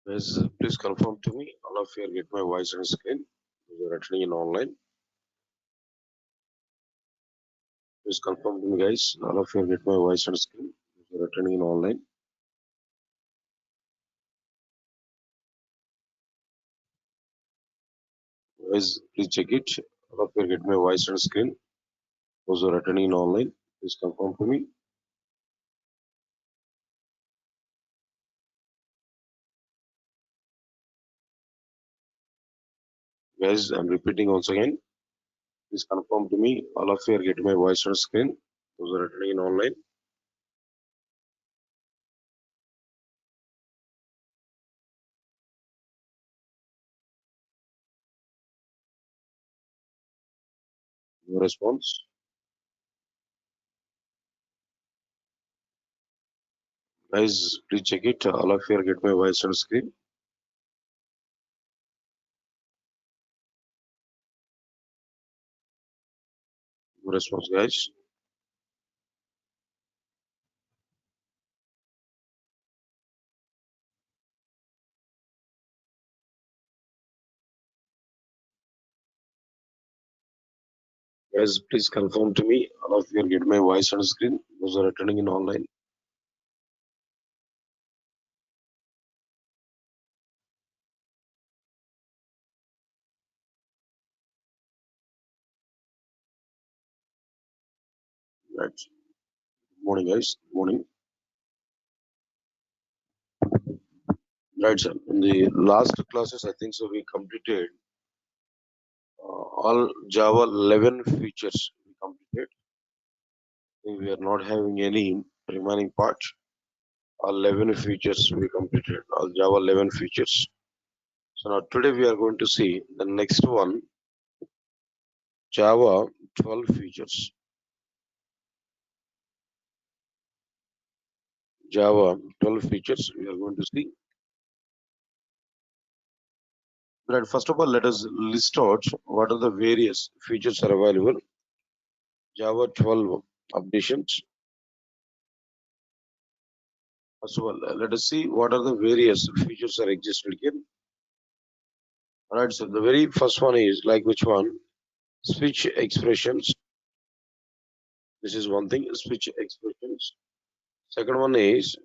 Guys, please confirm to me. All of you get my voice and screen. You're attending in online. Please confirm to me, guys. All of you get my voice and screen. You're attending in online. Guys, please check it. All of you get my voice and screen. Those who are attending in online, please confirm to me. Guys, I'm repeating once again. Please confirm to me. All of you are getting my voice and screen. Those who are attending in online. No response. Guys, please check it. All of you are getting my voice and screen. No response, guys. Guys, please confirm to me. All of you are getting my voice and screen. Those who are attending in online. Right. Good morning, guys. Good morning. Right, sir. In the last classes, I think so we completed all Java 11 features. We completed. I think we are not having any remaining part. All 11 features we completed. All Java 11 features. So now today we are going to see the next one, Java 12 features. Java 12 features we are going to see. Right, first of all, let us list out what are the various features are available. Java 12 updations. First of all, let us see what are the various features are existed here. Alright, so the very first one is like which one? Switch expressions. This is one thing, switch expressions. Second one is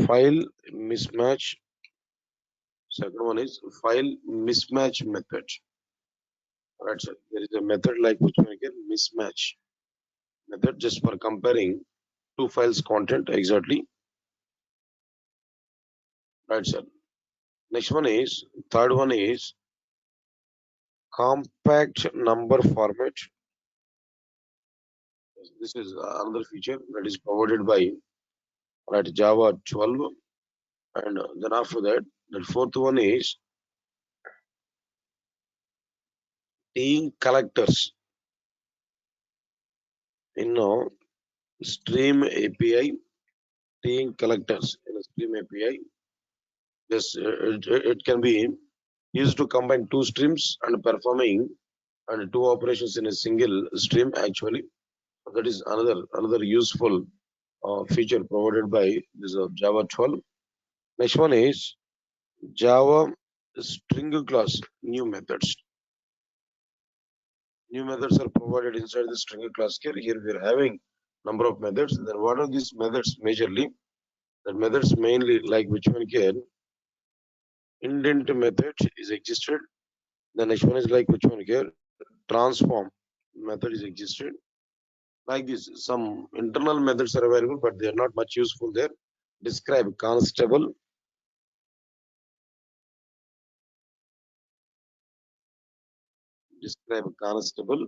file mismatch. Second one is file mismatch method. Alright, so there is a method like which one again? Mismatch method just for comparing two files content exactly. Right, sir. Next one is, third one is compact number format. This is another feature that is provided by Java 12. And then after that, the fourth one is team collectors in Stream API. Team collectors in a Stream API. This it can be used to combine two streams and performing and two operations in a single stream. Actually, that is another useful feature provided by this Java 12. Next one is Java string class new methods. New methods are provided inside the string class here. Here we are having number of methods. Then what are these methods majorly? The methods mainly like which one here? Indent method is existed. The next one is like which one here? Transform method is existed. Like this, some internal methods are available, but they are not much useful there. Describe constable. Describe constable.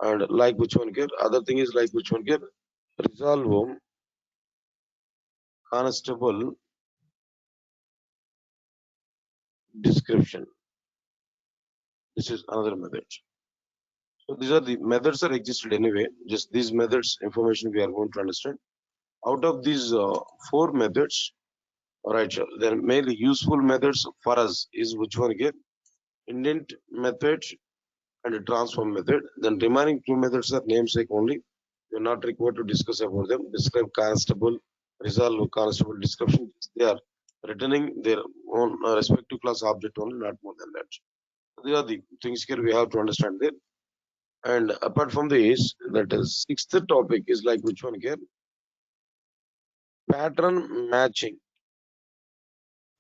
And like which one here? Other thing is like which one here? Resolve constable description. This is another method. So these are the methods are existed anyway. Just these methods information we are going to understand. Out of these four methods, all right, they're mainly useful methods for us is which one again? Indent method and a transform method. Then remaining two methods are namesake only. You're not required to discuss about them. Describe constable, resolve constable description. They are returning their own respective class object only, not more than that. These are the things here we have to understand there. And apart from this, that is sixth topic is like which one here? Pattern matching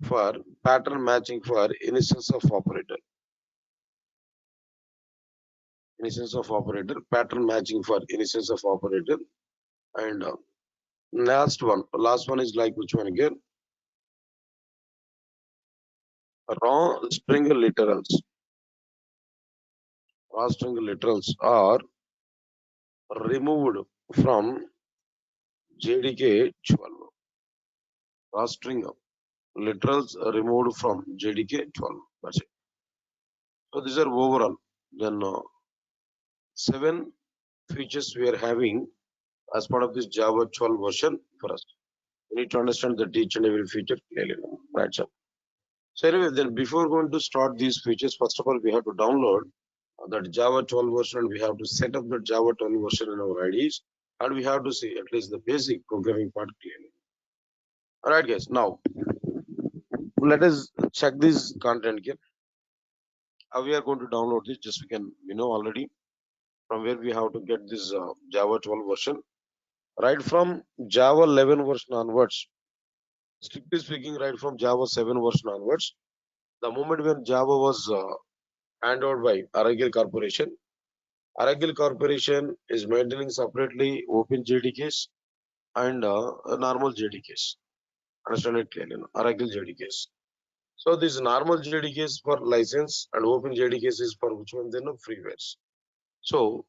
for instance of operator. Instance of operator, pattern matching for instance of operator. And last one is like which one again? Raw string literals. Raw string literals are removed from JDK 12. Raw string literals are removed from JDK 12. That's it. So these are overall. Then 7 features we are having as part of this Java 12 version for us. We need to understand that each and every feature clearly. Right, sir. So anyway, then before going to start these features, first of all, we have to download that Java 12 version, and we have to set up the Java 12 version in our IDs, and we have to see at least the basic programming part clearly. All right, guys. Now let us check this content here. How we are going to download this? Just we can already from where we have to get this Java 12 version. Right from Java 11 version onwards. Strictly speaking, right from Java 7 version onwards, the moment when Java was handed over by Aragal Corporation, Aragal Corporation is maintaining separately open JDKs and normal JDKs. Understand it clearly, Aragal JDKs. So this normal JDKs for license and open JDKs is for which one? They know freewares. So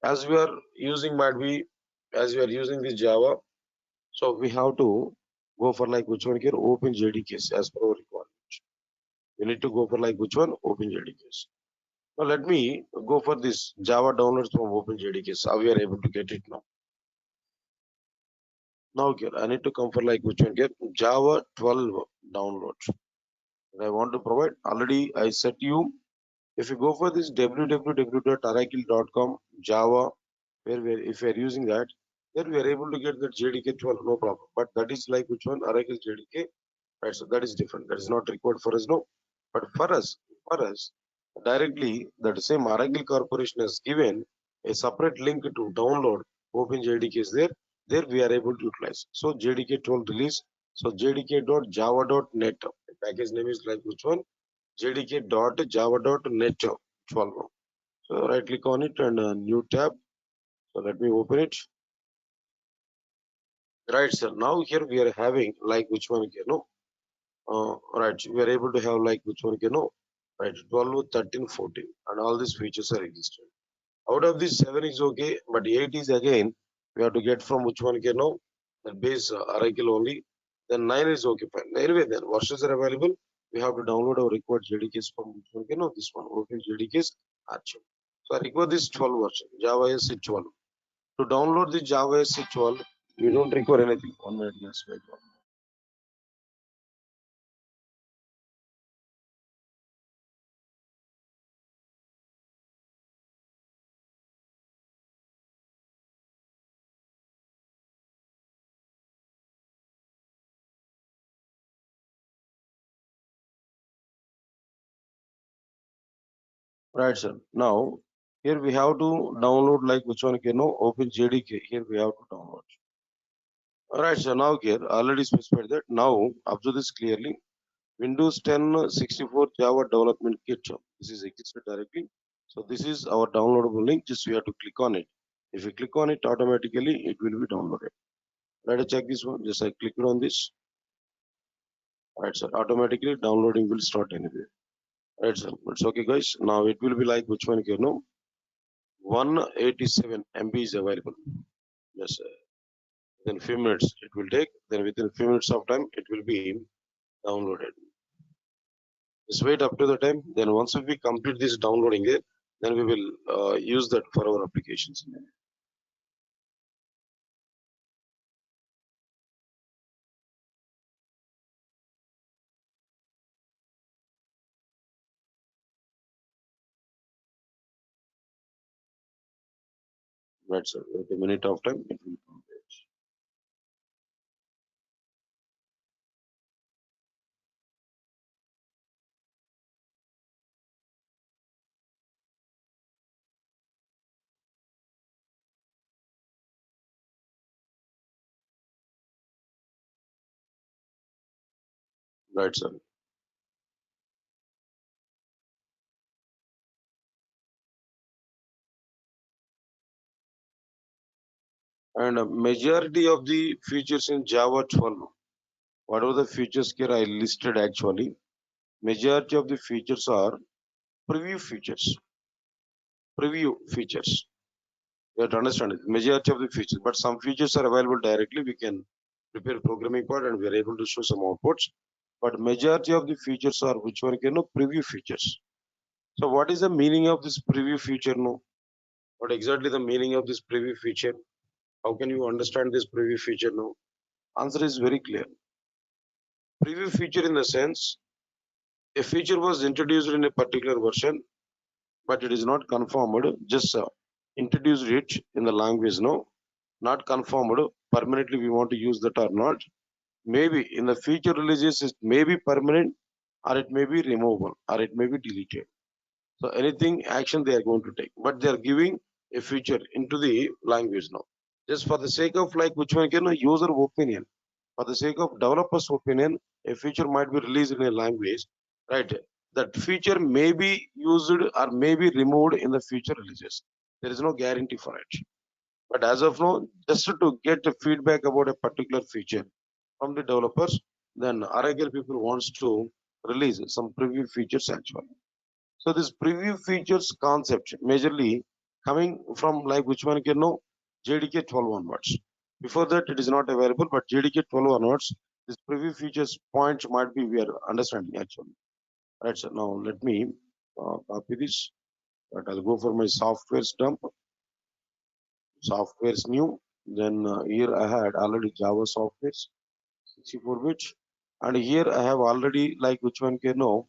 as we are using might be as we are using this Java, so we have to go for like which one here? Open JDKs as per our requirement. We need to go for like which one? Open JDKs. Now let me go for this Java downloads from Open JDKs. How we are able to get it now? Now here I need to come for like which one here? Java 12 download. And I want to provide already I set you. If you go for this www.aracle.com Java, where if we are using that, then we are able to get the JDK 12, no problem. But that is like which one? Oracle JDK, right? So that is different. That is not required for us, no. But for us, directly that same Oracle Corporation has given a separate link to download Open JDK is there. There we are able to utilize. So JDK 12 release. So jdk.java.net. The package name is like which one? jdk.java.net 12. So right click on it and a new tab. So let me open it. Right, sir. Now here we are having like which one right. We are able to have like which one right 12, 13, 14, and all these features are existed. Out of these 7 is okay, but 8 is again we have to get from which one the base Oracle only. Then 9 is okay fine. Anyway, then versions are available. We have to download our required JDKs from which one this one open JDKs archive. So I require this 12 version Java SE 12. To download the Java SE 12, you don't require anything. 1 minute, let's wait. Right, sir. Now, here we have to download like which one, open JDK. Here we have to download. All right, so now here already specified that. Now, observe this clearly. Windows 10 64 Java Development Kit. This is existed directly. So this is our downloadable link. Just we have to click on it. If you click on it, automatically it will be downloaded. Let us check this one. Just I clicked on this. All right, sir. Automatically downloading will start anyway. All right, sir. It's okay, guys. Now it will be like which one, 187 MB is available. Yes, within few minutes it will take. Then within few minutes of time it will be downloaded. Just wait up to the time. Then once we complete this downloading it, then we will use that for our applications. Right, sir. With a minute of time it will complete. Right, sir. And a majority of the features in Java 12, whatever the features here I listed actually, majority of the features are preview features. Preview features. You have to understand it. Majority of the features, but some features are available directly. We can prepare programming part and we are able to show some outputs. But majority of the features are which one can know preview features. So what is the meaning of this preview feature? No, what exactly the meaning of this preview feature? How can you understand this preview feature? No, answer is very clear. Preview feature in the sense a feature was introduced in a particular version, but it is not confirmed. Just introduced it in the language. No, not confirmed. Permanently, we want to use that or not. Maybe in the future releases, it may be permanent, or it may be removable, or it may be deleted. So anything action they are going to take, but they are giving a feature into the language now. Just for the sake of like which one can a user opinion, for the sake of developer's opinion, a feature might be released in a language, right? That feature may be used or may be removed in the future releases. There is no guarantee for it. But as of now, just to get a feedback about a particular feature from the developers, then Oracle people wants to release some preview features actually. So this preview features concept majorly coming from like which one can know JDK 12 onwards. Before that it is not available, but JDK 12 onwards, this preview features points might be we are understanding actually. Right, so now let me copy this. But I'll go for my software dump. Software's new. Then here I had already Java softwares 64-bit, and here I have already like which one can know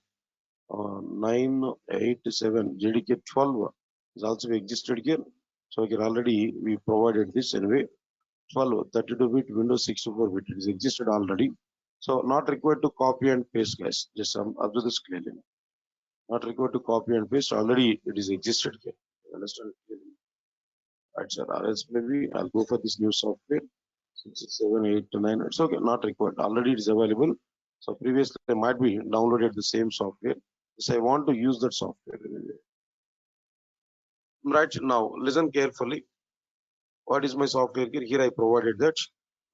987 JDK 12 is also existed here. So here already we provided this anyway. 12 32-bit Windows 64-bit it is existed already. So not required to copy and paste, guys. Just observe this clearly. Not required to copy and paste. Already it is existed here. You understand clearly? Right, sir. Or else maybe I'll go for this new software. 6, 7, 8, 9. It's okay, not required. Already it is available. So previously I might be downloaded the same software. So I want to use that software. Right now, listen carefully. What is my software here? Here I provided that.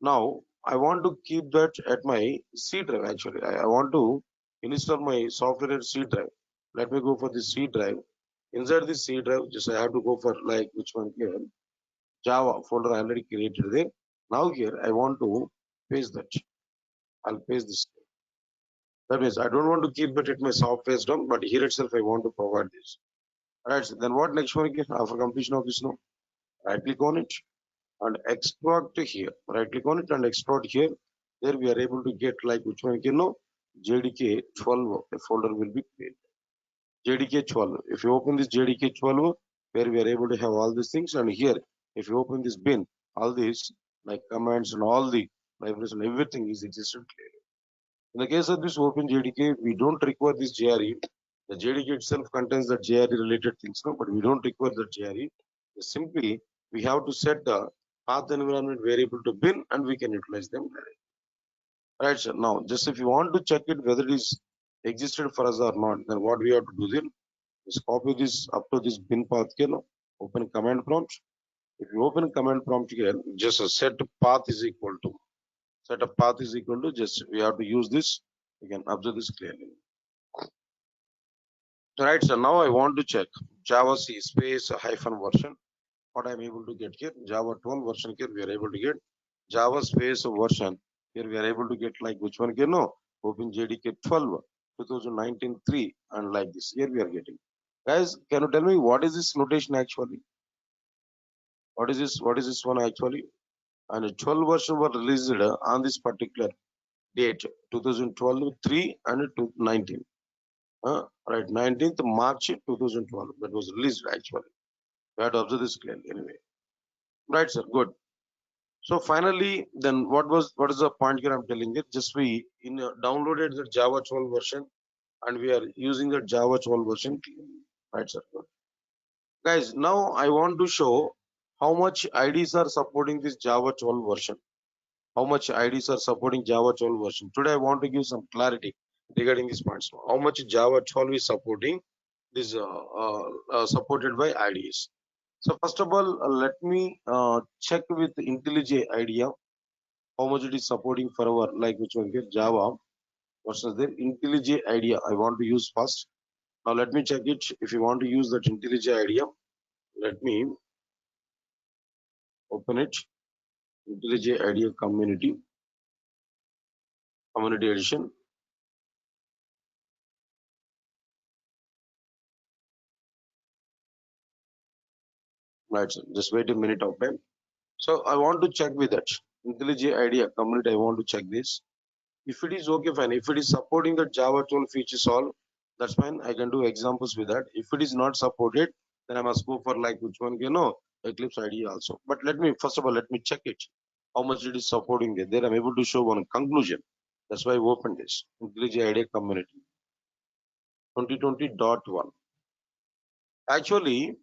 Now I want to keep that at my C drive actually. I want to install my software at C drive. Let me go for the C drive. Inside the C drive, just I have to go for like which one here? Java folder I already created there. Now here I want to paste that. I'll paste this. That means I don't want to keep it at my software dump, but here itself I want to provide this. Alright, so then what next one again? After completion of this now, right click on it and extract here. Right click on it and extract here. There we are able to get like which one you know JDK 12 a folder will be created. JDK 12. If you open this JDK 12, where we are able to have all these things, and here if you open this bin, all these like commands and all the libraries and everything is existed clearly. In the case of this Open JDK, we don't require this JRE. The JDK itself contains the JRE related things, no, but we don't require the JRE. Simply, we have to set the path environment variable to bin and we can utilize them. Right, sir. Now, just if you want to check it whether it is existed for us or not, then what we have to do then is copy this up to this bin path here, no? Open command prompt. If you open command prompt here, just a set path is equal to set a path is equal to just we have to use this. You can observe this clearly. Right, so now I want to check Java C space hyphen version. What I'm able to get here, Java 12 version here, we are able to get Java space version. Here we are able to get like which one here, no? Open JDK 12, 2019 3, and like this. Here we are getting. Guys, can you tell me what is this notation actually? What is this? What is this one actually? And 12 version was released on this particular date, 2012 3 and 19. Right, 19th March 2012. That was released actually. We had to observe this clearly anyway. Right, sir. Good. So finally, then what is the point here I'm telling you? Just we downloaded the Java 12 version and we are using the Java 12 version. Right, sir. Good. Guys, now I want to show how much IDs are supporting this Java 12 version. How much IDs are supporting Java 12 version. Today I want to give some clarity. regarding these points. How much Java 12 is supporting this supported by IDEs. So first of all, let me check with IntelliJ IDEA how much it is supporting for our like which one here Java versus the IntelliJ IDEA. I want to use first. Now let me check it. If you want to use that IntelliJ IDEA, let me open it. IntelliJ IDEA community edition. Right, sir. Just wait a minute of time. So I want to check with that IntelliJ IDEA community. I want to check this. If it is okay, fine. If it is supporting the Java 12 features all, that's fine. I can do examples with that. If it is not supported, then I must go for like which one, Eclipse IDE also. But let me, first of all, let me check it. How much it is supporting there. There I'm able to show one conclusion. That's why I opened this. IntelliJ IDEA community 2020.1. Actually,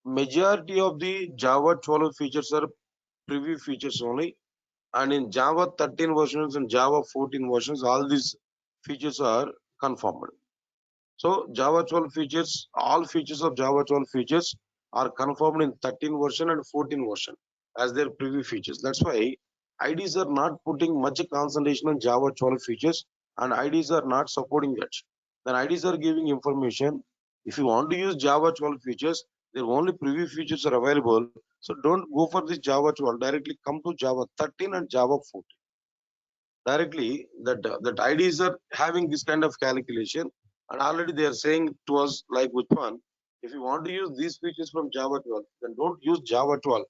majority of the Java 12 features are preview features only. And in Java 13 versions and Java 14 versions, all these features are confirmed. So Java 12 features, all features of Java 12 features are confirmed in 13 version and 14 version as their preview features. That's why IDs are not putting much concentration on Java 12 features and IDs are not supporting that. Then IDs are giving information. If you want to use Java 12 features, their only preview features are available. So don't go for this Java 12. Directly come to Java 13 and Java 14. Directly that IDs are having this kind of calculation, and already they are saying to us like which one. If you want to use these features from Java 12, then don't use Java 12.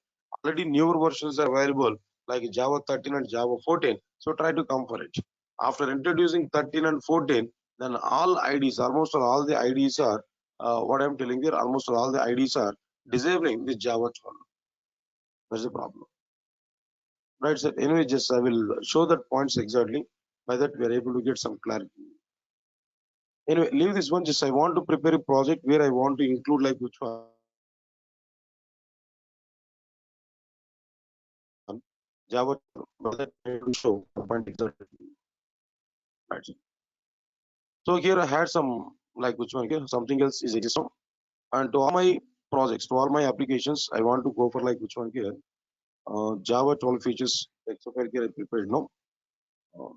Already newer versions are available like Java 13 and Java 14. So try to come for it. After introducing 13 and 14, then all IDs, almost all the IDs are what I'm telling you, almost all the IDs are disabling the Java 12. That's the problem. Right, sir. Anyway, just I will show that points exactly. By that, we are able to get some clarity. Anyway, leave this one. Just I want to prepare a project where I want to include like which one Java. By that, I will show the point exactly. Right, sir. So here I had some like which one here. Something else is existing. And to all my projects, to all my applications, I want to go for like which one here. Java 12 features. Except here I prepared no.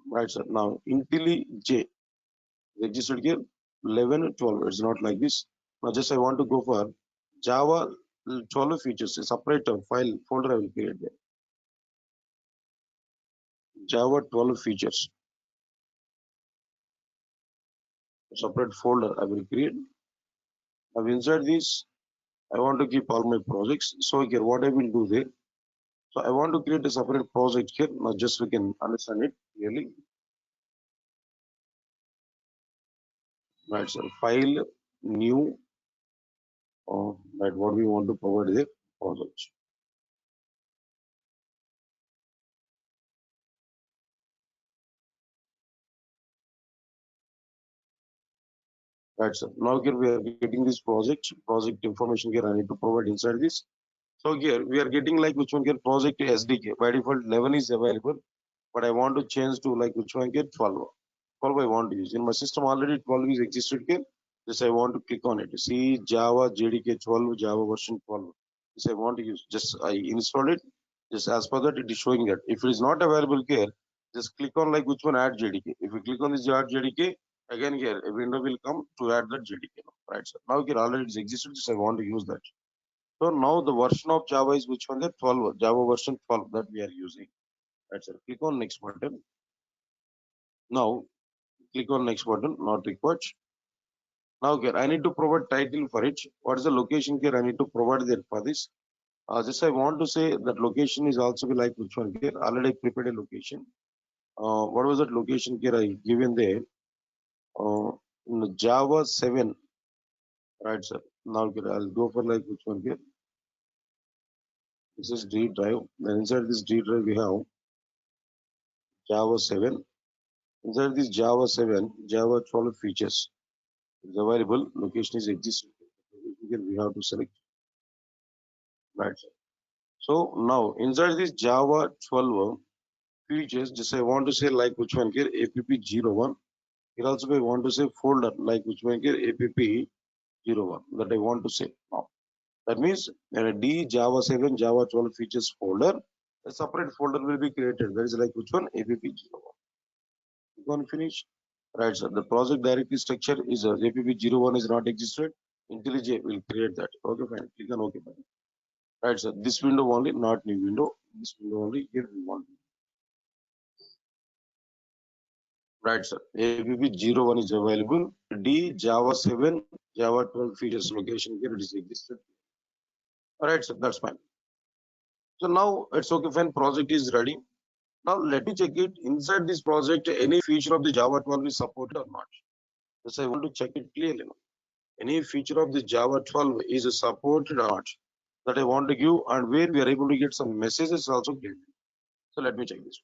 Right, sir. Now IntelliJ registered here 11 and 12. It's not like this. Now just I want to go for Java 12 features, a separate file folder I will create there. Java 12 features, a separate folder I will create. Now inside this, I want to keep all my projects. So here what I will do there. So I want to create a separate project here. Now just we can understand it clearly. Right, so file, new, right, what we want to provide there, project. Right, sir. Now here we are getting this project information here I need to provide inside this. So here we are getting like which one here project SDK. By default 11 is available, but I want to change to like which one here 12. 12 I want to use. In my system already 12 is existed here. This I want to click on it. See Java JDK 12, Java version 12. This I want to use. Just I install it. Just as per that it is showing that. If it is not available here, just click on like which one add JDK. If you click on this add JDK, again here a window will come to add that JDK. Right. So now here already it's existed. Just I want to use that. So now the version of Java is which one? The 12, Java version 12 that we are using. That's it. Click on next button. Now click on next button, not required. Now here I need to provide title for it. What is the location here I need to provide there for this? Just I want to say that location is also be like which one here. Already I prepared a location. What was that location here I given there? In the Java 7. Right, sir. Now here I'll go for like which one here. This is D drive. Then inside this D drive we have Java 7. Inside this Java 7, Java 12 features is available. Location is existing. Here we have to select. Right. So now inside this Java 12 features, just I want to say like which one here, app01. Here also we want to say folder like which one here app01 that I want to say now. That means D Java 7 Java 12 features folder, a separate folder will be created. That is like which one app01. You can finish. Right, sir. The project directory structure is app01 is not existed. IntelliJ will create that. Okay, fine. Click on OK. Fine. Right, sir. This window only, not new window. This window only. Here we want. Right, sir. app01 is available. D Java 7 Java 12 features location here it is existed. All right, sir. That's fine. So now it's okay. Fine. Project is ready. Now let me check it inside this project. Any feature of the Java 12 is supported or not? Yes, I want to check it clearly. Any feature of the Java 12 is supported or not? That I want to give, and where we are able to get some messages also clearly. So let me check this.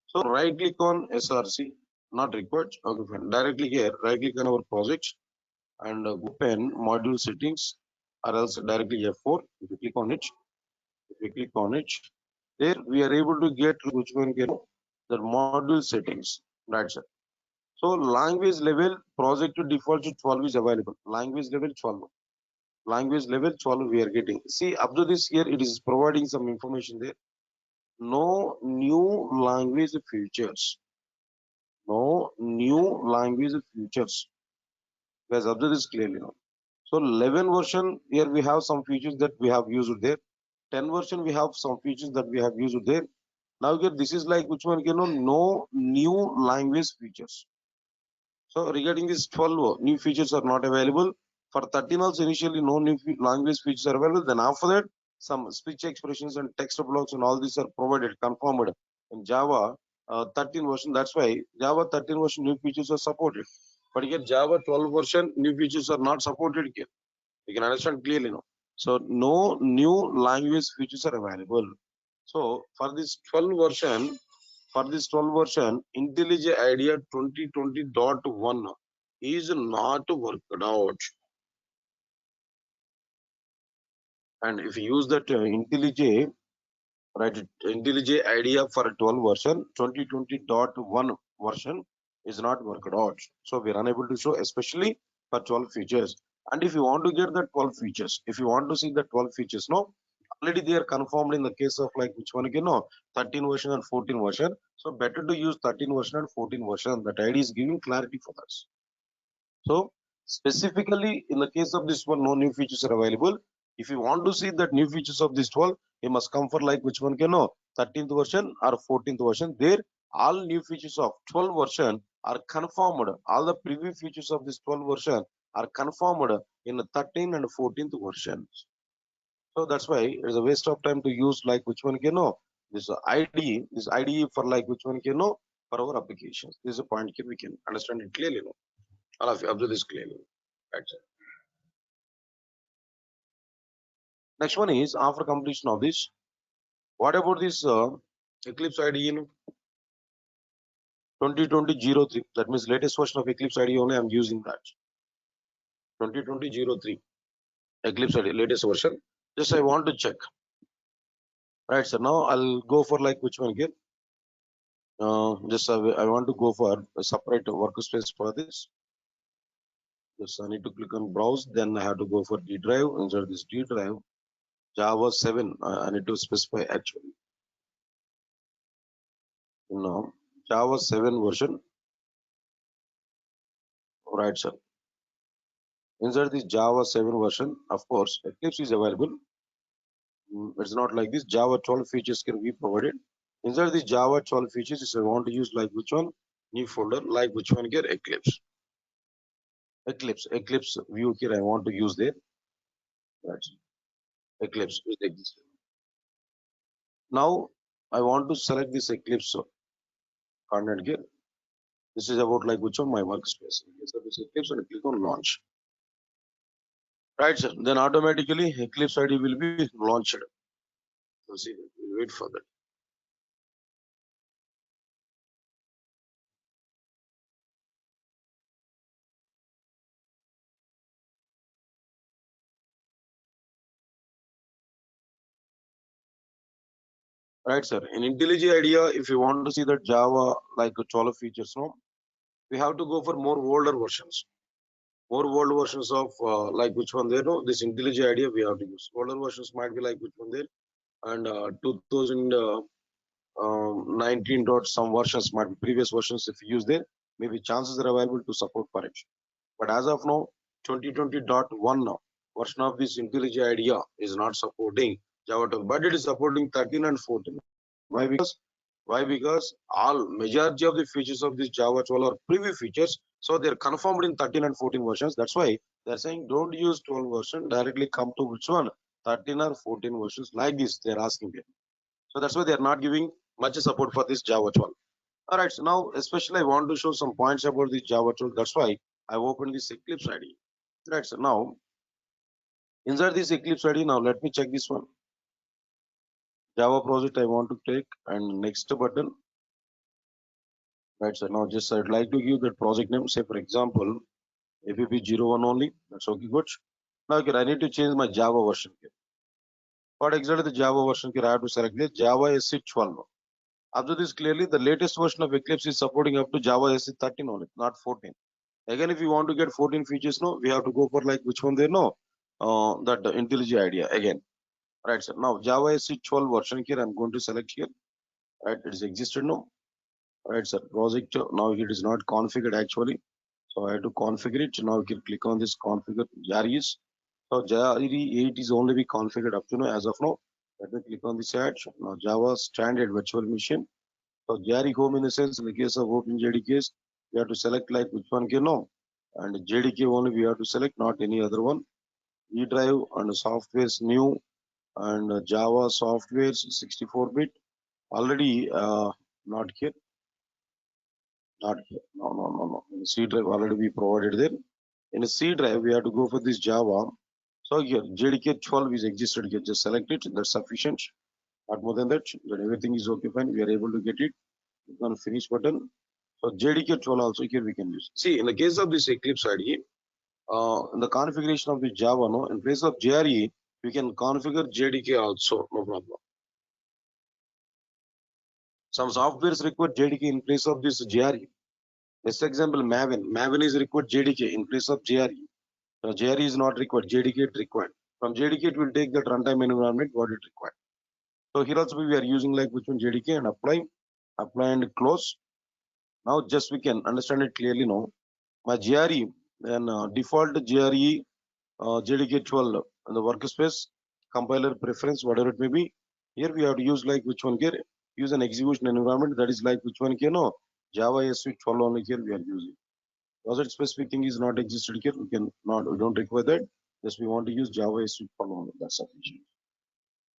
So right click on SRC, not required. Okay, fine. Directly here, right click on our project and open module settings, or else directly F4. If you click on it, there we are able to get which one can the module settings. That's it. So language level project to default to 12 is available. Language level 12. Language level 12 we are getting. See, up to this here, it is providing some information there. No new language features. No new language features. Guys, up to this clearly now. So 11 version, here we have some features that we have used there. 10 version, we have some features that we have used there. Now here, this is like which one, no new language features. So regarding this 12, new features are not available. For 13 also initially no new language features are available. Then after that, some speech expressions and text blocks and all these are provided, confirmed in Java 13 version. That's why Java 13 version new features are supported. But here Java 12 version new features are not supported here. You can understand clearly now. So no new language features are available. So for this 12 version, IntelliJ IDEA 2020.1 is not worked out. And if you use that IntelliJ, right, IntelliJ IDEA for 12 version, 2020.1 version is not worked out. So we are unable to show, especially for 12 features. And if you want to get the 12 features, if you want to see the 12 features, no, already they are confirmed in the case of like which one, 13 version and 14 version. So better to use 13 version and 14 version. That IDE is giving clarity for us. So specifically in the case of this one, no new features are available. If you want to see that new features of this 12, you must come for like which one, 13th version or 14th version. There all new features of 12 version are confirmed. All the preview features of this 12 version are confirmed in the 13th and 14th versions. So that's why it's a waste of time to use like which one, this IDE for like which one, for our applications. This is a point here we can understand it clearly. All of you observe this clearly. That's it. Next one is after completion of this, what about this Eclipse IDE in 2020-03? That means latest version of Eclipse IDE only I'm using that. 2020-03 Eclipse IDE latest version. Just I want to check. Right, so now I'll go for like which one again. Just I want to go for a separate workspace for this. Just I need to click on browse. Then I have to go for D drive. Insert this D drive. Java 7. I need to specify actually. Java 7 version. Right, sir. Insert this Java 7 version. Of course, Eclipse is available. It's not like this. Java 12 features can be provided. Insert this Java 12 features. If I want to use like which one? New folder. Like which one here? Eclipse. Eclipse view here. I want to use there. That's Eclipse is existing. Now I want to select this Eclipse content here. This is about like which one my workspace. So this Eclipse and click on launch. Right, sir. Then automatically Eclipse ID will be launched. So see, we'll wait for that. Right, sir. In IntelliJ IDEA, if you want to see the Java like 12 features, no, we have to go for more older versions. More old versions of like which one there? No, this IntelliJ IDEA we have to use. Older versions might be like which one there? And 2019 dot some versions might be previous versions. If you use there, maybe chances are available to support for it. But as of now, 2020.1 now version of this IntelliJ IDEA is not supporting Java 12, but it is supporting 13 and 14. Why? Because all majority of the features of this Java 12 are preview features, so they're confirmed in 13 and 14 versions. That's why they're saying don't use 12 version, directly come to which one? 13 or 14 versions like this. They're asking them. So that's why they're not giving much support for this Java 12. All right, so now especially I want to show some points about this Java 12. That's why I opened this Eclipse IDE. Right, so now inside this Eclipse IDE, now let me check this one. Java project I want to take, and next button. Right, so now just I'd like to give that project name, say for example, APP01 only. That's okay, good. Now okay, I need to change my Java version here. What exactly the Java version here? I have to select this Java SC 12. Observe this clearly, the latest version of Eclipse is supporting up to Java SC 13 only, not 14. Again, if you want to get 14 features, no, we have to go for like which one there, no, that IntelliJ IDEA again. Right, sir. Now Java SC 12 version here, I'm going to select here. Right, it is existed now. Right, sir. Project now it is not configured actually, so I have to configure it. Now you can click on this configure JARIS. So JARI 8 is only be configured up to now as of now. Let me click on this ad. Now Java standard virtual machine. So JARI home in the sense in the case of OpenJDK, we have to select like which one can know, and JDK only we have to select, not any other one. E drive and software's new, and Java software 64-bit already not here. Not here. No. In C drive already we provided there. In a C drive, we have to go for this Java. So here JDK 12 is existed here. Just select it. That's sufficient. Not more than that. Then everything is okay, fine. We are able to get it. Click on finish button. So JDK 12 also here we can use. See, in the case of this Eclipse IDE, in the configuration of the Java, no, in place of JRE, we can configure JDK also, no problem. Some softwares require JDK in place of this JRE. Best example, Maven. Maven is required JDK in place of JRE. So JRE is not required, JDK is required. From JDK, it will take the runtime environment what it required. So here also we are using like which one JDK and apply and close. Now just we can understand it clearly now. My JRE, then default JRE JDK 12 and the workspace compiler preference, whatever it may be. Here we have to use like which one here, use an execution environment that is like which one here, no, Java SC 12 only here we are using. Was it specific thing is not existed here, we don't require that. Just we want to use Java SC 12 only, that's sufficient.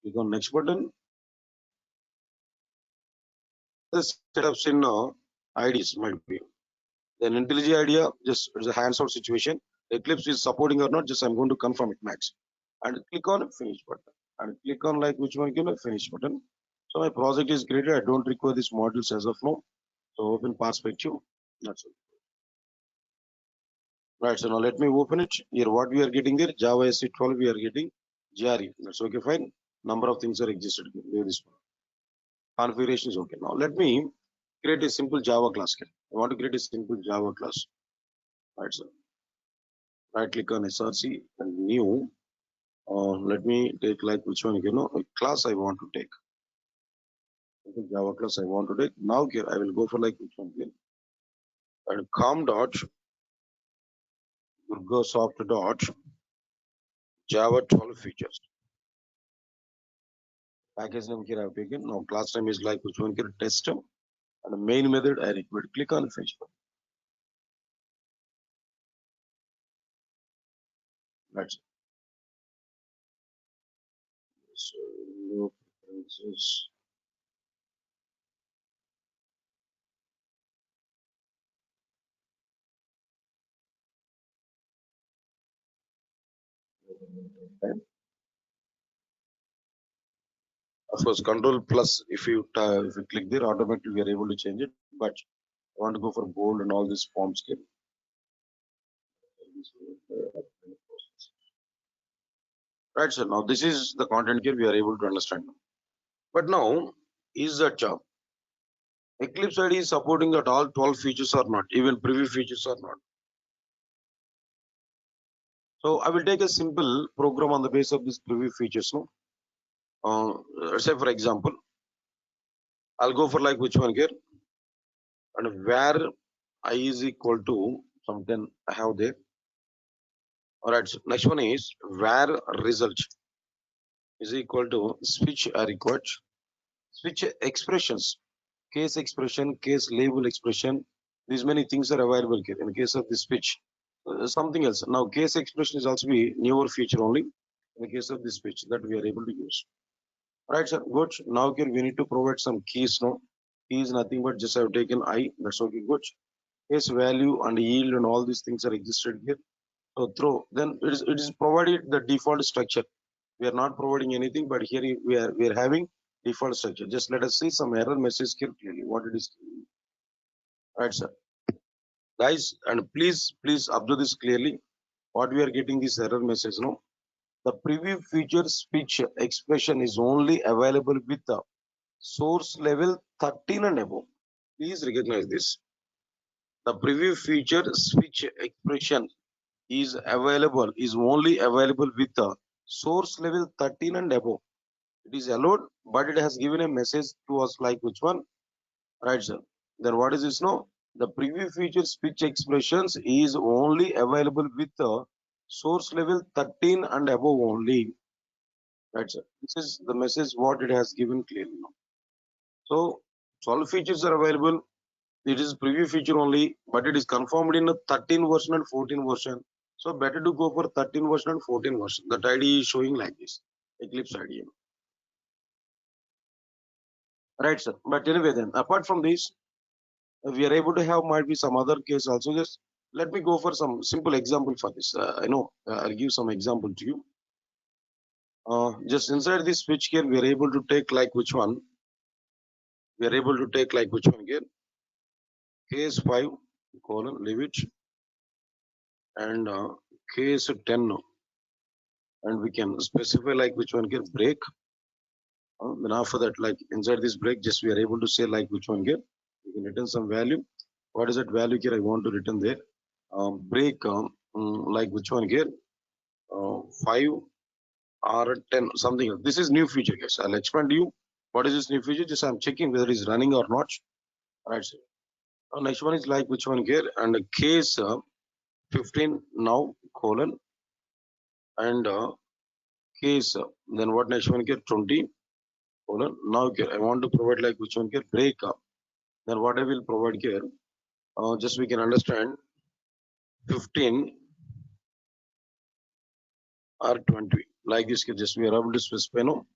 Click on next button. This setups in IDs might be. Then IntelliJ IDEA, just it's a hands-on situation. Eclipse is supporting or not, just I'm going to confirm it max. And click on finish button. And click on like which one, finish button. So my project is created. I don't require these modules as of now. So open perspective. That's it. Right. So now let me open it. Here what we are getting there, Java SC 12 we are getting JRE. That's okay, fine. Number of things are existed here. This one. Configuration is okay. Now let me create a simple Java class here. I want to create a simple Java class. Right, so right click on SRC and new. Let me take like which one, a class I want to take. Java class I want to take. Now here I will go for like which one here. And com dot Durgasoft dot Java 12 features. Package name here I have taken. Now class name is like which one here, test. And the main method I require. Click on finish button. That's it. So new preferences. Okay. Of course, control plus if you click there, automatically we are able to change it. But I want to go for bold and all these forms here. Right, so now this is the content here we are able to understand. But now is that Eclipse IDE is supporting that all 12 features or not, even preview features or not. So I will take a simple program on the base of this preview features. No, say for example, I'll go for like which one here, and where I is equal to something I have there. All right. So next one is where result is equal to switch required. Switch expressions, case expression, case label expression. These many things are available here in case of the switch. Something else. Now, case expression is also be newer feature only in the case of this switch that we are able to use. Right, sir. Good. Now here we need to provide some keys. No, keys nothing but just have taken I. That's okay. Good. Case value and yield and all these things are existed here. So throw then it is provided the default structure. We are not providing anything, but here we are having default structure. Just let us see some error message here clearly what it is. Right, sir. Guys, and please observe this clearly. What we are getting this error message. No, the preview feature speech expression is only available with the source level 13 and above. Please recognize this. The preview feature speech expression is only available with the source level 13 and above. It is allowed, but it has given a message to us like which one? Right, sir. Then what is this? No, the preview feature speech expressions is only available with the source level 13 and above only. Right, sir. This is the message what it has given clearly now. So, all features are available. It is preview feature only, but it is confirmed in a 13 version and 14 version. So, better to go for 13 version and 14 version. That ID is showing like this, Eclipse IDE. Right, sir. But anyway, then apart from this, we are able to have might be some other case also. Just let me go for some simple example for this. I know I'll give some example to you. Just inside this switch here, we are able to take like which one? We are able to take like which one here? Case 5 colon leave it, and case 10, and we can specify like which one here break. Then after that, like inside this break, just we are able to say like which one here. We can return some value. What is that value here? I want to return there. Break like which one here? 5 or 10 something else. This is new feature, guys. I'll expand you. What is this new feature? Just I'm checking whether it is running or not. All right. So next one is like which one here, and case 15 now colon, and case then what next one here 20 colon. Now here I want to provide like which one here break up. Then what I will provide here, just we can understand 15 or 20 like this here. Just we are able to specify. No,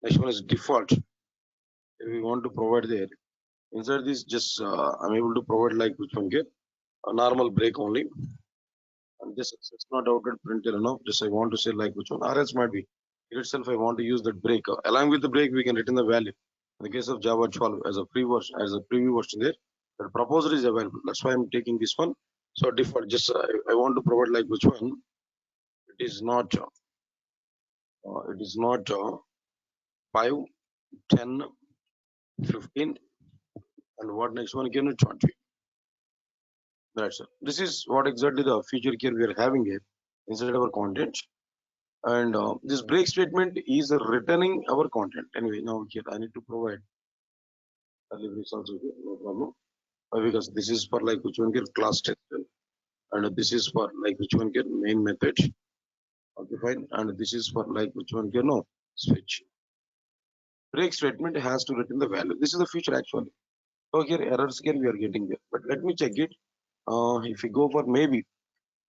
next one is default. If we want to provide there inside this, just I'm able to provide like which one here a normal break only, and this it's not outward printed enough. Just I want to say like which one, or else might be it itself I want to use that break. Along with the break, we can return the value. In the case of Java 12 as a preview version there, the proposer is available. That's why I'm taking this one. So default, just I want to provide like which one. It is not 5, 10, 15, and what next one again 20. That's it. This is what exactly the feature here we are having here inside our content. And this break statement is returning our content. Anyway, now here I need to provide deliveries also here, no problem. Because this is for like which one here class test, and this is for like which one here main method. Okay, fine. And this is for like which one here no switch. Break statement has to return the value. This is the feature actually. So here errors here we are getting there. But let me check it. If we go for maybe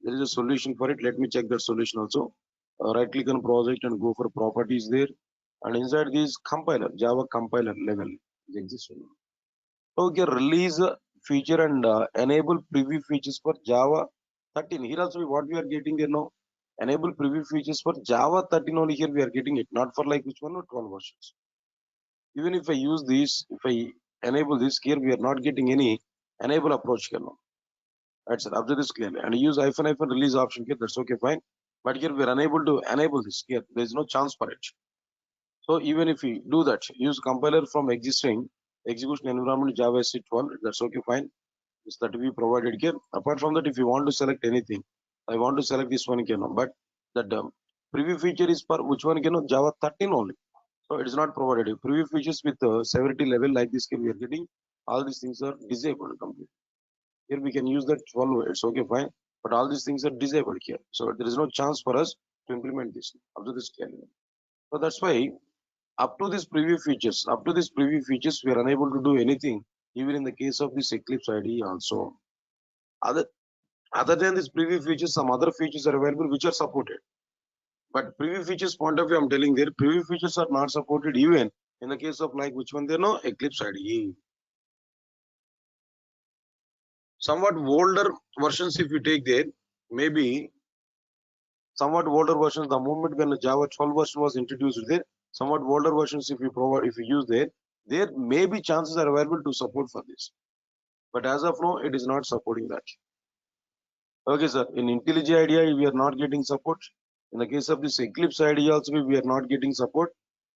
there is a solution for it. Let me check that solution also. Right click on project and go for properties there, and inside this compiler Java compiler level is existing. So here release feature and enable preview features for Java 13. Here also what we are getting there now, enable preview features for Java 13 only. Here we are getting it, not for like which one or 12 versions. Even if I use this, if I enable this here, we are not getting any enable approach here now. Right, sir. Observe this clearly, and use -- release option here. That's okay, fine. But here we are unable to enable this. Here there is no chance for it. So even if we do that, use compiler from existing, execution environment Java SE12. That's okay, fine. Is that we provided here. Apart from that, if you want to select anything, I want to select this one, but that preview feature is for which one, Java 13 only. So it is not provided. Preview features with severity level like this, we are getting all these things are disabled completely. Here we can use that 12. It's okay, fine. But all these things are disabled here. So there is no chance for us to implement this up to this scale. So that's why up to these preview features, we are unable to do anything, even in the case of this Eclipse IDE also. Other than this preview features, some other features are available which are supported. But preview features point of view, I'm telling there, preview features are not supported even in the case of like which one they know, Eclipse IDE. Somewhat older versions, if you take there, maybe somewhat older versions, the moment when the Java 12 version was introduced there, somewhat older versions, if you use there may be chances are available to support for this. But as of now, it is not supporting that. Okay, sir. In IntelliJ IDEA, we are not getting support. In the case of this Eclipse IDEA, also we are not getting support.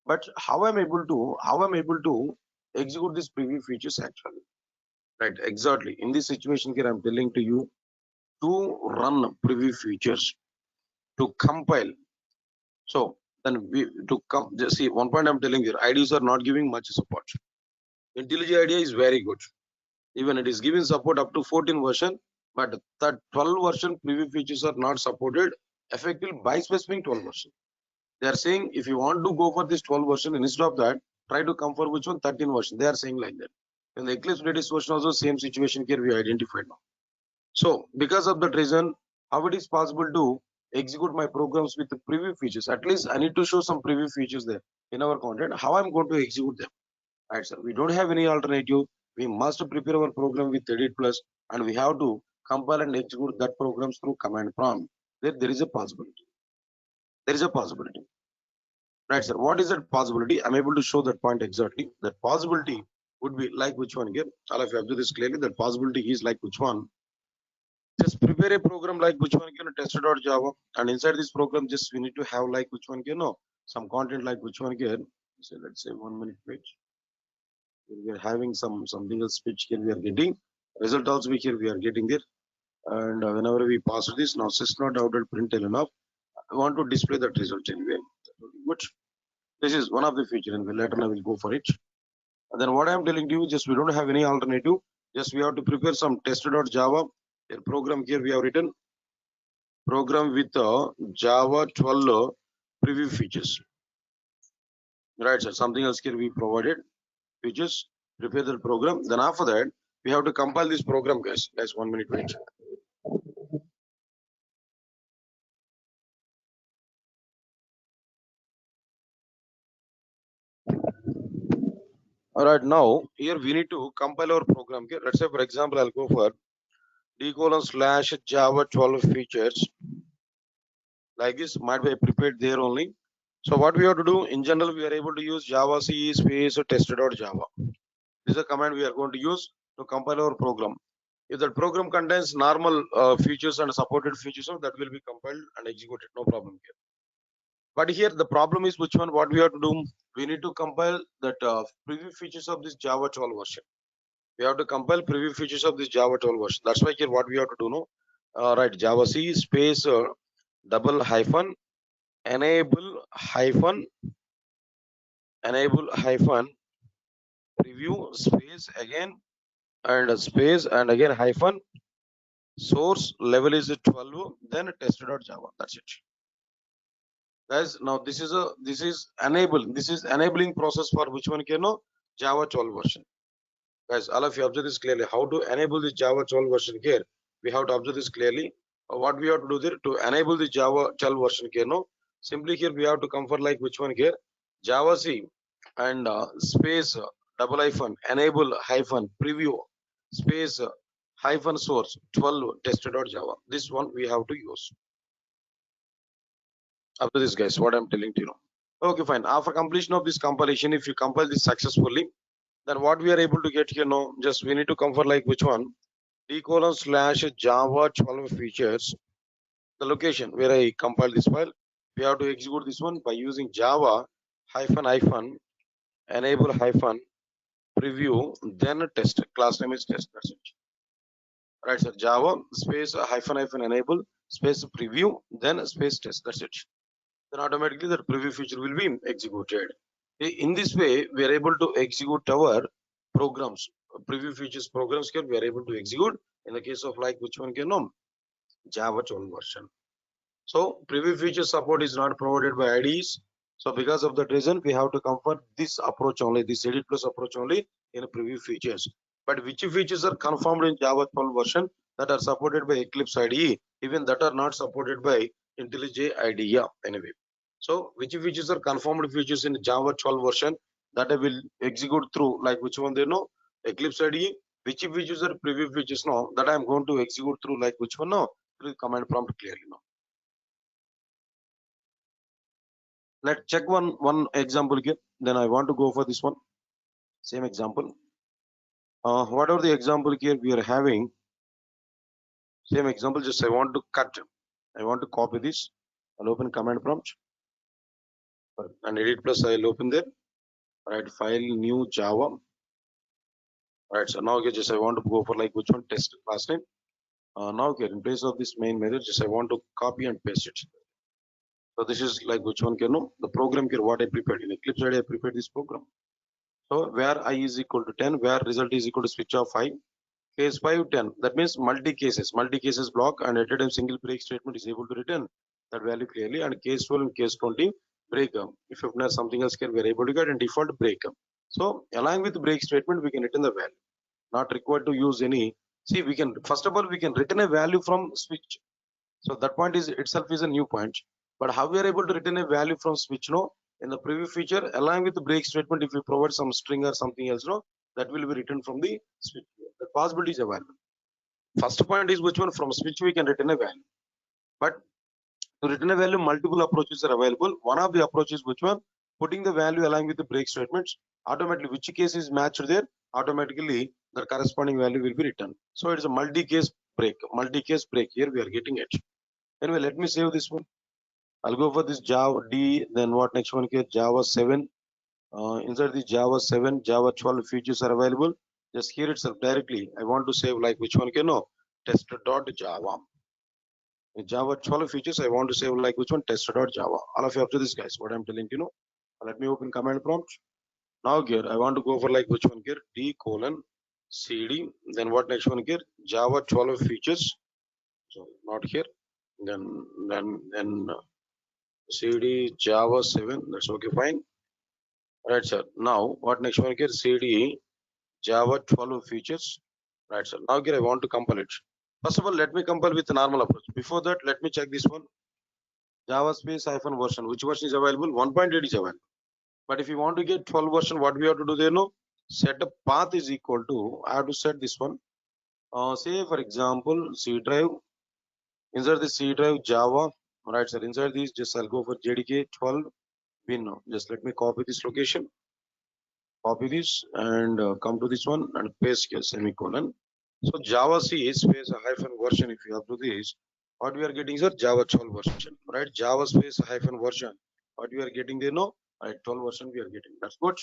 But how I'm able to execute these preview features actually? Right, exactly. In this situation here, I'm telling to you to run preview features to compile. So then just see one point I'm telling you, IDEs are not giving much support. IntelliJ IDEA is very good. Even it is giving support up to 14 version, but that 12 version preview features are not supported effectively by specifying 12 version. They are saying if you want to go for this 12 version, instead of that, try to come for which one? 13 version. They are saying like that. In the Eclipse latest version also same situation here we identified now. So because of that reason, how it is possible to execute my programs with the preview features? At least I need to show some preview features there in our content. How I'm going to execute them? Right, sir. We don't have any alternative. We must prepare our program with Edit Plus, and we have to compile and execute that programs through command prompt. There is a possibility. There is a possibility. Right, sir. What is that possibility? I'm able to show that point exactly. That possibility would be like which one here? All of you observe this clearly. That possibility is like which one? Just prepare a program like which one, tester.java, and inside this program, just we need to have like which one, some content like which one here. So let's say 1 minute page. We are having something else which here we are getting. Result also here we are getting there. And whenever we pass this, now system.out.println enough. I want to display that result anyway. Good. This is one of the feature, and later I will go for it. And then what I am telling you, just we don't have any alternative. Just we have to prepare some tester.java. A program here we have written program with Java 12 preview features. Right, sir. Something else here we provided. We just prepare the program. Then after that, we have to compile this program, guys. Guys, 1 minute wait. All right, now here we need to compile our program. Okay? Let's say, for example, I'll go for d:/Java 12 features. Like this, might be prepared there only. So what we have to do in general, we are able to use Java C space tester.java. This is a command we are going to use to compile our program. If that program contains normal features and supported features, that will be compiled and executed. No problem here. But here the problem is which one? What we have to do? We need to compile that preview features of this Java 12 version. We have to compile preview features of this Java 12 version. That's why here what we have to do now. Right, Java C space double hyphen enable hyphen preview space again and space and again hyphen source level is 12, then tester.java. That's it. Guys, now this is enabling process for which one Java 12 version. Guys, all of you observe this clearly. How to enable the Java 12 version here? We have to observe this clearly. What we have to do there to enable the Java 12 version here? Simply here we have to come for like which one here? Java C and space double hyphen enable hyphen preview space hyphen source 12 tester.java. This one we have to use. After this, guys, what I'm telling to you. Okay, fine. After completion of this compilation, if you compile this successfully, then what we are able to get here now, just we need to come for like which one? d:/Java 12 features. The location where I compile this file, we have to execute this one by using Java hyphen enable hyphen preview, then test. Class name is test. That's it. Right, sir. Java space hyphen enable space preview, then space test. That's it. Then automatically that preview feature will be executed. In this way, we are able to execute our programs. Preview features programs we are able to execute in the case of like which one can know Java 12 version. So preview feature support is not provided by IDEs. So because of that reason, we have to comfort this approach only, this edit plus approach only in preview features. But which features are confirmed in Java 12 version that are supported by Eclipse IDE, even that are not supported by IntelliJ IDEA anyway. So which features are confirmed features in Java 12 version that I will execute through like which one they know Eclipse IDE, which features are preview features now that I am going to execute through like which one now through command prompt clearly now. Let's check one example here. Then I want to go for this one. Same example. Whatever the example here we are having, same example. Just I want to cut. I want to copy this. I'll open command prompt and edit plus. I'll open there. Right, file new Java. Right. So now okay, just I want to go for like which one test class name. Now here in place of this main method, just I want to copy and paste it. So this is like which one can know the program here what I prepared in Eclipse IDE. I prepared this program. So where I is equal to 10, where result is equal to switch off 5, case 5, 10. That means multi cases block, and at a time single break statement is able to return that value clearly. And case 12 and case 20 break. If you have something else here, we are able to get and default break. So along with break statement, we can return the value. Not required to use any. See, we can first of all we can return a value from switch. So that point is itself is a new point. But how we are able to return a value from switch? No, in the preview feature, along with the break statement, if you provide some string or something else, no, that will be written from the switch. The possibility is available. First point is which one from switch we can return a value. But to return a value, multiple approaches are available. One of the approaches which one putting the value along with the break statements. Automatically, which case is matched there, automatically the corresponding value will be returned. So it's a multi-case break. Multi-case break here we are getting it. Anyway, let me save this one. I'll go for this Java D, then what next one here? Java 7. Inside the Java 7, Java 12 features are available. Just here itself directly. I want to save like which one can know? Tester.java. In Java 12 features, I want to save like which one? Tester.java. All of you up to this, guys. What I'm telling you know. Let me open command prompt. Now here I want to go for like which one here? D:/CD. Then what next one here? Java 12 features. So not here. Then CD Java 7. That's okay, fine. Right, sir. Now what next one here? CD Java 12 features. Right, sir. Now here I want to compile it. First of all, let me compile with the normal approach. Before that, let me check this one. Java space hyphen version. Which version is available? 1.8 is available. But if you want to get 12 version, what we have to do there? No, set a path is equal to. I have to set this one. Say for example, C drive. Inside the C drive Java. Right, sir. Inside this, just I'll go for JDK 12 bin. Just let me copy this location. Copy this and come to this one and paste here semicolon. So Java C space hyphen version. If you have to this, what we are getting is Java 12 version, right? Java space hyphen version. What we are getting there no, right? 12 version we are getting. That's good.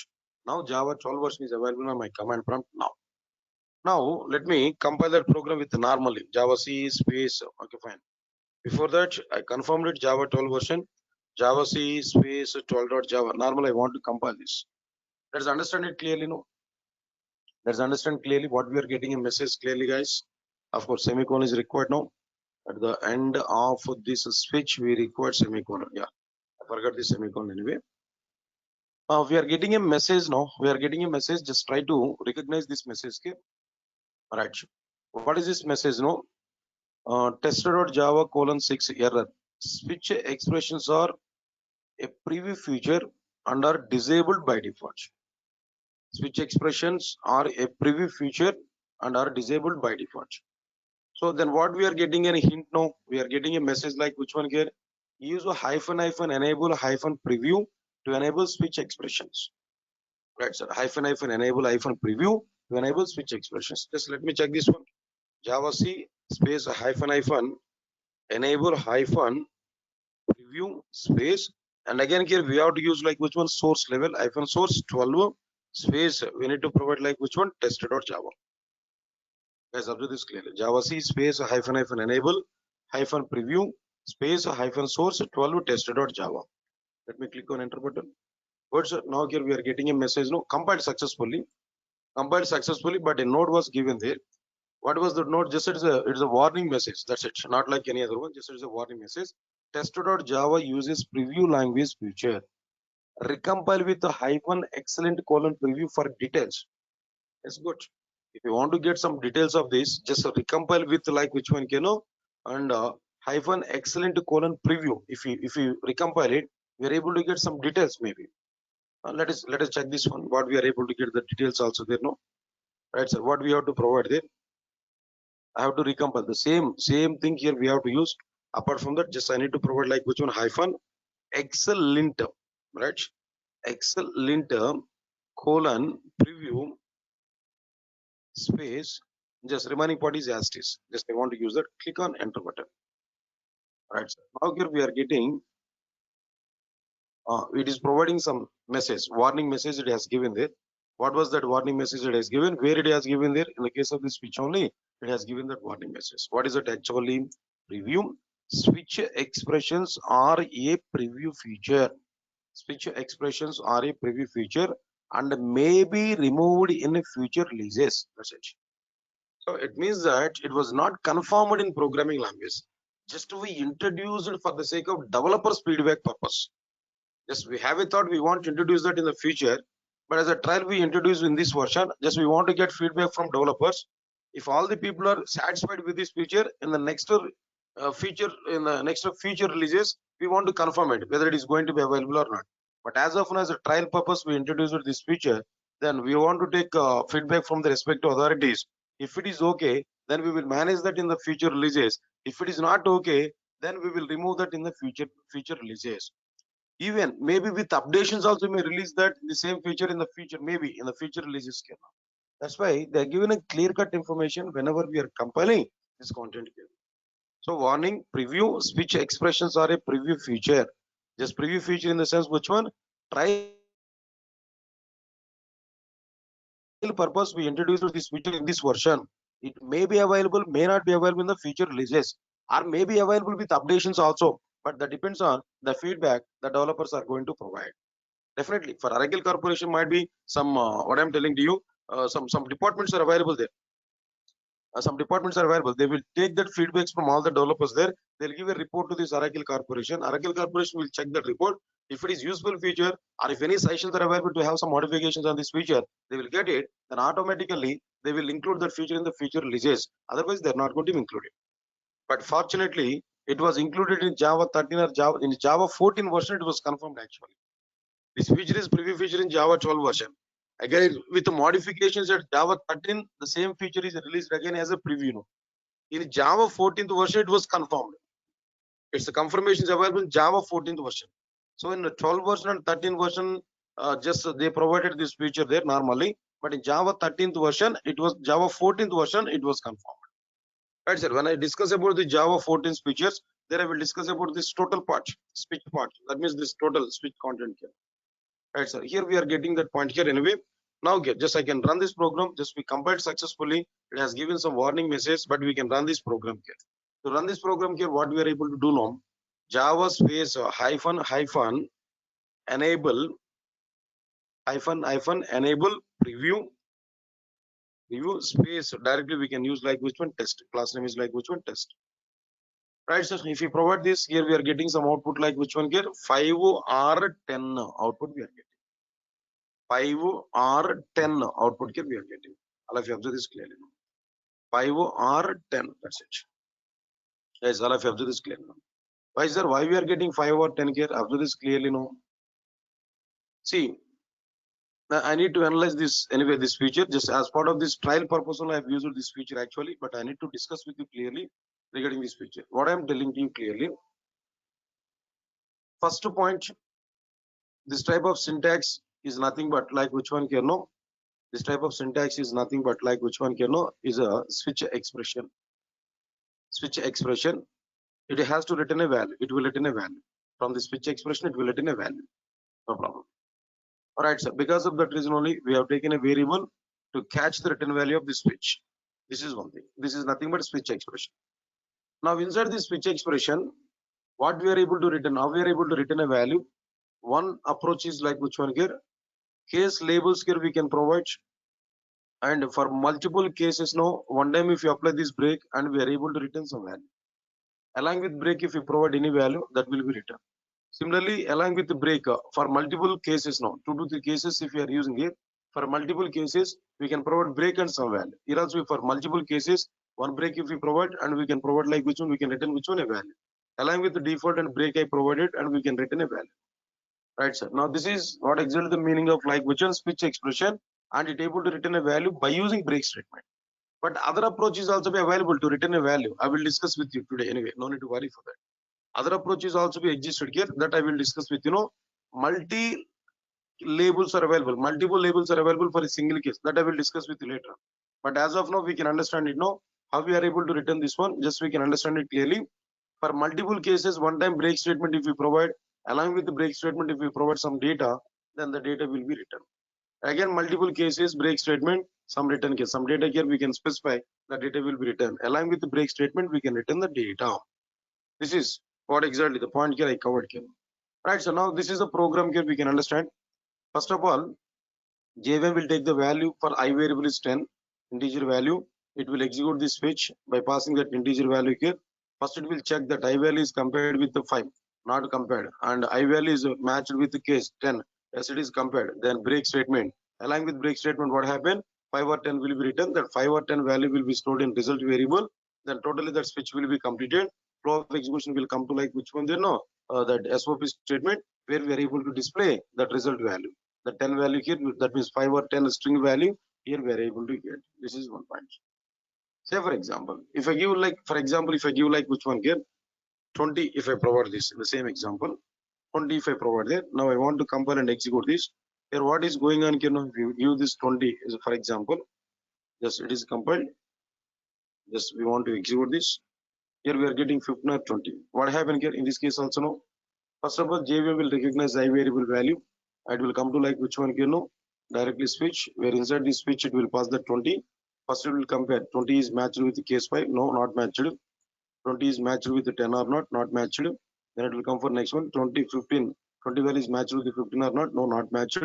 Now Java 12 version is available on my command prompt now. Now let me compile that program with normally Java C space. Okay, fine. Before that, I confirmed it Java 12 version. Java C space 12.java. Normally I want to compile this. Let's understand it clearly, no? Let's understand clearly what we are getting a message clearly, guys. Of course, semicolon is required now. At the end of this switch, we require semicolon. Yeah, I forgot the semicolon anyway. We are getting a message now. We are getting a message. Just try to recognize this message. Okay? All right. What is this message? No. Tester.java:6 error. Switch expressions are a preview feature and are disabled by default. Switch expressions are a preview feature and are disabled by default. So then what we are getting a hint now, we are getting a message like which one here? Use a hyphen enable hyphen preview to enable switch expressions. Right, sir. Hyphen enable hyphen preview to enable switch expressions. Just let me check this one. Java C space hyphen enable hyphen preview space. And again here we have to use like which one? Source level hyphen source 12 space, we need to provide like which one? Test.java. Guys, observe this clearly. Java C space hyphen hyphen enable hyphen preview space hyphen source 12 test.java. Let me click on enter button. Good, sir. Now here we are getting a message. No, compiled successfully. Compiled successfully, but a node was given there. What was the node? Just it's a warning message. That's it. Not like any other one. Just it's a warning message. Test.java uses preview language feature. Recompile with a hyphen excellent colon preview for details. That's good. If you want to get some details of this, just recompile with like which one you know and hyphen excellent colon preview. If you recompile it, we are able to get some details maybe. Let us check this one. What we are able to get the details also there, no? Right, sir. What we have to provide there? I have to recompile the same thing here. We have to use. Apart from that, just I need to provide like which one hyphen excellent, right? Excellent colon preview space. Just remaining part is as it is. Just I want to use that. Click on enter button. Right. Sir. Now here we are getting. It is providing some message, warning message it has given there. What was that warning message it has given? Where it has given there? In the case of this switch only, it has given that warning message. What is it actually? Preview. Switch expressions are a preview feature. Switch expressions are a preview feature and may be removed in future releases. That's it. So it means that it was not confirmed in programming language. Just we introduced it for the sake of developers' feedback purpose. Just we have a thought we want to introduce that in the future, but as a trial we introduce in this version. Just we want to get feedback from developers. If all the people are satisfied with this feature, in the next future releases, we want to confirm it whether it is going to be available or not. But as of now, as a trial purpose, we introduced this feature. Then we want to take feedback from the respective authorities. If it is okay, then we will manage that in the future releases. If it is not okay, then we will remove that in the future releases. Even maybe with updations also may release that the same feature in the future, maybe in the future releases. That's why they are given a clear-cut information whenever we are compiling this content here. So warning, preview, switch expressions are a preview feature. Just preview feature in the sense which one? Trial purpose we introduced this feature in this version. It may be available, may not be available in the future releases, or may be available with updations also. But that depends on the feedback the developers are going to provide. Definitely, for Oracle Corporation might be some what I'm telling to you. Some departments are available there. Some departments are available. They will take that feedbacks from all the developers there. They'll give a report to this Oracle Corporation. Oracle Corporation will check that report. If it is useful feature or if any sessions are available to have some modifications on this feature, they will get it. Then automatically they will include that feature in the future releases. Otherwise, they're not going to include it. But fortunately, it was included in Java 13 or Java in Java 14 version. It was confirmed actually. This feature is preview feature in Java 12 version. Again, with the modifications at Java 13, the same feature is released again as a preview. In Java 14th version, it was confirmed. It's a confirmation is available in Java 14th version. So in the 12 version and 13 version, just they provided this feature there normally. But in Java 13th version, it was Java 14th version, it was confirmed. Right, sir. When I discuss about the Java 14 features, there I will discuss about this total part, speech part. That means this total speech content here. Right, sir. Here we are getting that point here anyway. Now just I can run this program. Just we compiled successfully. It has given some warning message, but we can run this program here. To run this program here, what we are able to do now, Java space hyphen enable enable preview space directly we can use like which one? Test. Class name is like which one? Test. Right, so if we provide this here, we are getting some output like which one here? 5 or 10 output we are getting. 5 or 10 output here we are getting. All of you observe this clearly. 5 or 10. That's it. Yes, all of you observe this clearly. Why, sir? Why we are getting 5 or 10 here? Observe this clearly. No. See, I need to analyze this anyway. This feature just as part of this trial purpose, I have used this feature actually, but I need to discuss with you clearly regarding this feature. What I am telling to you clearly. First point, this type of syntax is nothing but like which one here? No. This type of syntax is nothing but like which one here? No, is a switch expression. Switch expression. It has to return a value. It will return a value. From the switch expression, it will return a value. No problem. All right, sir. Because of that reason only, we have taken a variable to catch the return value of the switch. This is one thing. This is nothing but switch expression. Now, inside this switch expression, what we are able to return, how we are able to return a value. One approach is like which one here? Case labels here we can provide. And for multiple cases now, one time if you apply this break and we are able to return some value. Along with break, if you provide any value, that will be returned. Similarly, along with the break, for multiple cases now, 2 to 3 cases if you are using it, for multiple cases, we can provide break and some value. Here also for multiple cases, one break if we provide and we can provide like which one, we can return which one a value. Along with the default and break I provided and we can return a value. Right, sir. Now this is what exactly the meaning of like which one switch expression, and it able to return a value by using break statement. But other approach is also be available to return a value. I will discuss with you today anyway. No need to worry for that. Other approaches also be existed here that I will discuss with multi labels are available. Multiple labels are available for a single case that I will discuss with you later. But as of now, we can understand it now. How we are able to return this one? Just we can understand it clearly. For multiple cases, one time break statement if we provide, along with the break statement if we provide some data, then the data will be returned. Again, multiple cases, break statement, some return case, some data here we can specify the data will be returned. Along with the break statement, we can return the data. This is what exactly the point here I covered here. Right, so now this is a program here we can understand. First of all, JVM will take the value for I variable is 10, integer value. It will execute the switch by passing that integer value here. First, it will check that I value is compared with the 5, not compared, and I value is matched with the case 10. Yes, it is compared. Then break statement. Along with break statement, what happened? 5 or 10 will be written. That 5 or 10 value will be stored in result variable. Then totally that switch will be completed. Flow of execution will come to like which one there no that SOP statement where we are able to display that result value. The 10 value here, that means 5 or 10 string value here we are able to get. This is one point. Say for example, if I give like for example, if I give like which one here 20, if I provide this the same example 20 if I provide there. Now I want to compile and execute this. Here what is going on here now? If you give this 20 is for example, just it is compiled. Just we want to execute this. Here we are getting 15 or 20. What happened here in this case also now? First of all, JVM will recognize I variable value. It will come to like which one here now? Directly switch. Where inside this switch it will pass the 20. First it will compare 20 is matched with the case 5. No, not matched. 20 is matched with the 10 or not matched. Then it will come for next one 20, 15. 20 value is matched with the 15 or not? No, not matched.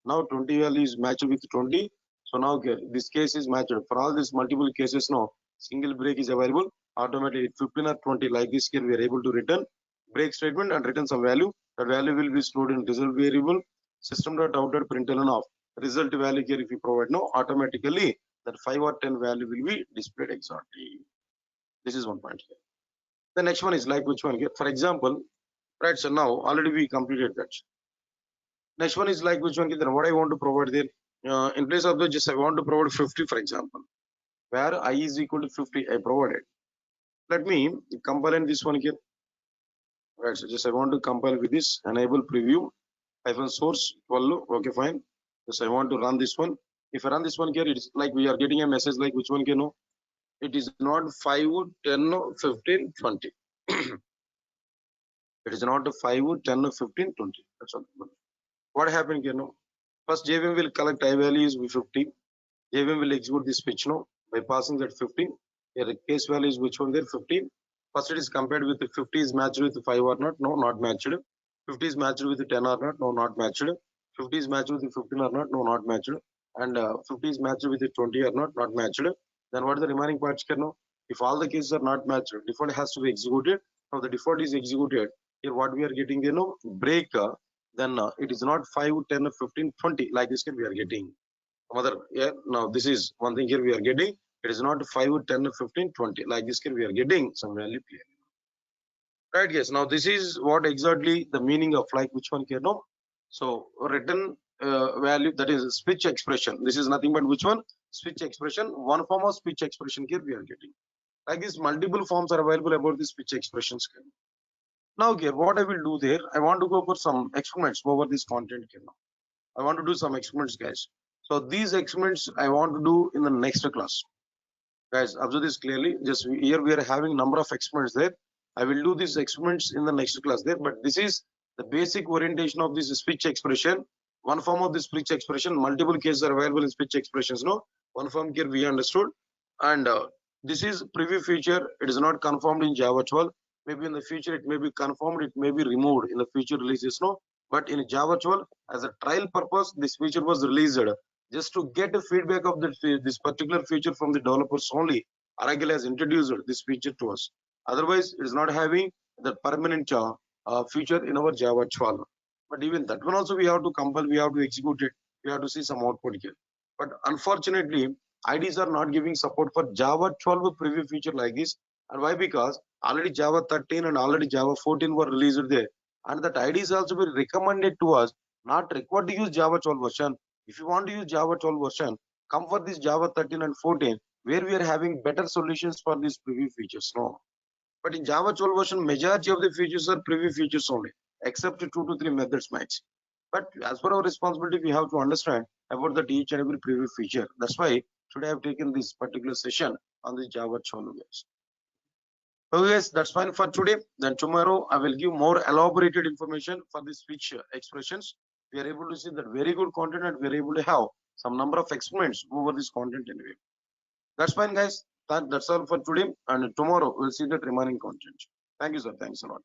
Now 20 value is matched with 20. So now this case is matched. For all these multiple cases now, single break is available. Automatically 15 or 20 like this here we are able to return break statement and return some value. That value will be stored in result variable. System.out.println of result value here if you provide now, automatically that 5 or 10 value will be displayed exactly. This is one point here. The next one is like which one here? For example, right, so now already we completed that. Next one is like which one here? Then what I want to provide there, in place of the just I want to provide 50 for example, where I is equal to 50 I provided. Let me compile in this one here. Right, so just I want to compile with this enable preview -source 12. Okay, fine. Just I want to run this one. If I run this one here, it's like we are getting a message like which one can know. It is not 5, 10, 15, 20. It is not 5, 10, 15, 20. That's all. What happened here now? First JVM will collect I value is 50. JVM will execute this switch now by passing that 15. Here the case value is which one there? 15. First it is compared with the 50 is matched with 5 or not? No, not matched. 50 is matched with 10 or not? No, not matched. 50 is matched with 15 or not? No, not matched. And 50 is matched with 20 or not? Not matched. Then what is the remaining parts here now? If all the cases are not matched, default has to be executed. Now the default is executed. Here what we are getting break, then it is not 5, 10, 15, 20 like this here we are getting. Mother, yeah, now this is one thing here we are getting. It is not 5, 10, 15, 20 like this here we are getting some value clearly. Right, yes. Now this is what exactly the meaning of like which one here no. So return value, that is switch expression. This is nothing but which one? Switch expression. One form of switch expression here we are getting. Like this, multiple forms are available about the switch expressions here. Now here, what I will do there, I want to go for some experiments over this content here now. I want to do some experiments, guys. So these experiments I want to do in the next class. Guys, observe this clearly. Just here we are having number of experiments there. I will do these experiments in the next class there, but this is the basic orientation of this switch expression. one form of this speech expression. Multiple cases are available in speech expressions. No, one form here we understood, and this is preview feature. It is not confirmed in Java 12. Maybe in the future it may be confirmed. It may be removed in the future releases. No, but in Java 12, as a trial purpose, this feature was released just to get a feedback of this particular feature from the developers only. Oracle has introduced this feature to us. Otherwise, it is not having the permanent feature in our Java 12. But even that one also we have to compile, we have to execute it, we have to see some output here. But unfortunately, IDs are not giving support for Java 12 preview feature like this. And why? Because already Java 13 and already Java 14 were released there. And that IDs also be recommended to us, not required to use Java 12 version. If you want to use Java 12 version, come for this Java 13 and 14, where we are having better solutions for these preview features. No. But in Java 12 version, majority of the features are preview features only, except 2 to 3 methods max. But as per our responsibility, we have to understand about that each and every preview feature. That's why today I have taken this particular session on the Java 12 guys. So yes, that's fine for today. Then tomorrow I will give more elaborated information for the speech expressions. We are able to see that very good content, and we are able to have some number of experiments over this content anyway. That's fine, guys. That's all for today. And tomorrow we'll see the remaining content. Thank you, sir. Thanks a lot.